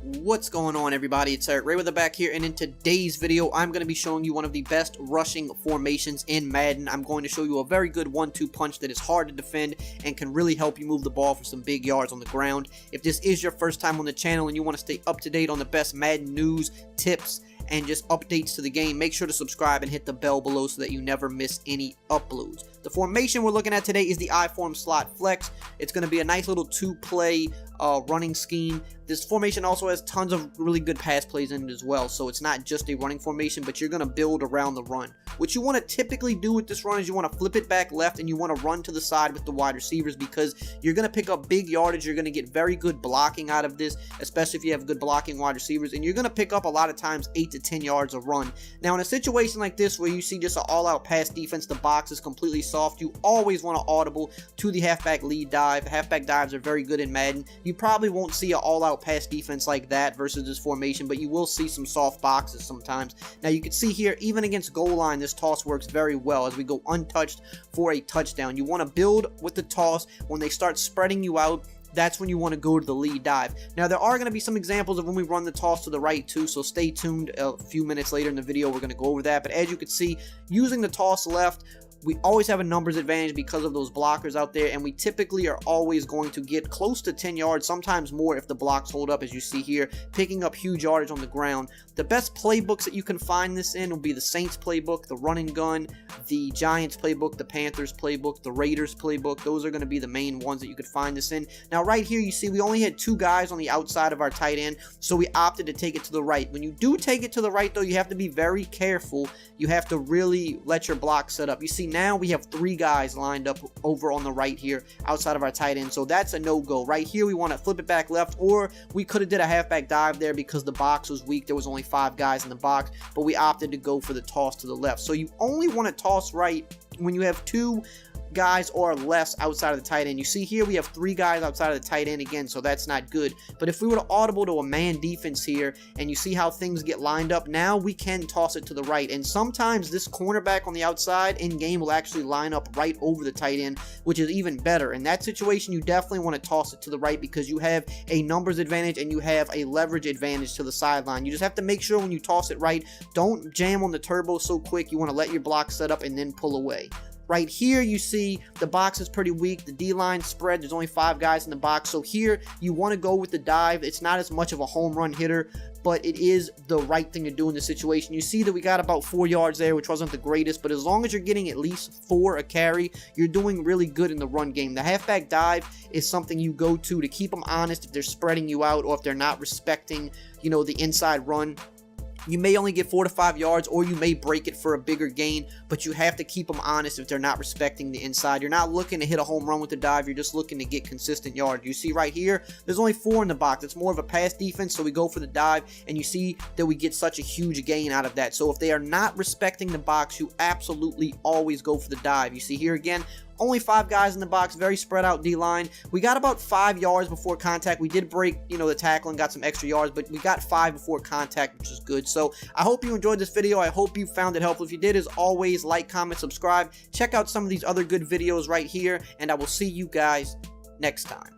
What's going on, everybody? It's EricRayweather back here, and in today's video I'm going to be showing you one of the best rushing formations in Madden. I'm going to show you a very good 1-2 punch that is hard to defend and can really help you move the ball for some big yards on the ground. If this is your first time on the channel and you want to stay up to date on the best Madden news, tips, and just updates to the game, make sure to subscribe and hit the bell below so that you never miss any uploads. The formation we're looking at today is the I-form slot flex. It's going to be a nice little two-play running scheme. This formation also has tons of really good pass plays in it as well, so it's not just a running formation, but you're going to build around the run. What you want to typically do with this run is you want to flip it back left and you want to run to the side with the wide receivers, because you're going to pick up big yardage. You're going to get very good blocking out of this, especially if you have good blocking wide receivers, and you're going to pick up a lot of times 8 to 10 yards a run. Now, in a situation like this where you see just an all-out pass defense, the box is completely soft, you always want to audible to the halfback lead dive. Halfback dives are very good in Madden. You probably won't see an all-out pass defense like that versus this formation, but you will see some soft boxes sometimes. Now, you can see here, even against goal line, this toss works very well as we go untouched for a touchdown. You want to build with the toss. When they start spreading you out, that's when you want to go to the lead dive. Now, there are going to be some examples of when we run the toss to the right too, so stay tuned. A few minutes later in the video, we're going to go over that. But as you can see, using the toss left, we always have a numbers advantage because of those blockers out there, and we typically are always going to get close to 10 yards, sometimes more if the blocks hold up, as you see here, picking up huge yardage on the ground. The best playbooks that you can find this in will be the Saints playbook, the run and gun, the Giants playbook, the Panthers playbook, the Raiders playbook. Those are going to be the main ones that you could find this in. Now, right here, you see we only had 2 guys on the outside of our tight end, so we opted to take it to the right. When you do take it to the right, though, you have to be very careful. You have to really let your block set up. You see, now we have 3 guys lined up over on the right here outside of our tight end, so that's a no-go. Right here, we want to flip it back left, or we could have did a halfback dive there because the box was weak. There was only 5 guys in the box, but we opted to go for the toss to the left. So you only want to toss right when you have 2 guys or less outside of the tight end. You see here we have 3 guys outside of the tight end again, so that's not good. But if we were to audible to a man defense here, and you see how things get lined up, now we can toss it to the right. And sometimes this cornerback on the outside in game will actually line up right over the tight end, which is even better. In that situation, you definitely want to toss it to the right because you have a numbers advantage and you have a leverage advantage to the sideline. You just have to make sure when you toss it right, don't jam on the turbo so quick. You want to let your block set up and then pull away. Right here, you see the box is pretty weak. The D-line spread, there's only 5 guys in the box. So here, you want to go with the dive. It's not as much of a home run hitter, but it is the right thing to do in this situation. You see that we got about 4 yards there, which wasn't the greatest, but as long as you're getting at least 4 a carry, you're doing really good in the run game. The halfback dive is something you go to keep them honest if they're spreading you out or if they're not respecting, the inside run. You may only get 4 to 5 yards, or you may break it for a bigger gain, but you have to keep them honest if they're not respecting the inside. You're not looking to hit a home run with the dive. You're just looking to get consistent yards. You see right here, there's only 4 in the box. It's more of a pass defense, so we go for the dive, and you see that we get such a huge gain out of that. So if they are not respecting the box, you absolutely always go for the dive. You see here again, only 5 guys in the box, very spread out D-line. We got about 5 yards before contact. We did break, the tackle and got some extra yards, but we got 5 before contact, which is good. So I hope you enjoyed this video. I hope you found it helpful. If you did, as always, like, comment, subscribe. Check out some of these other good videos right here, and I will see you guys next time.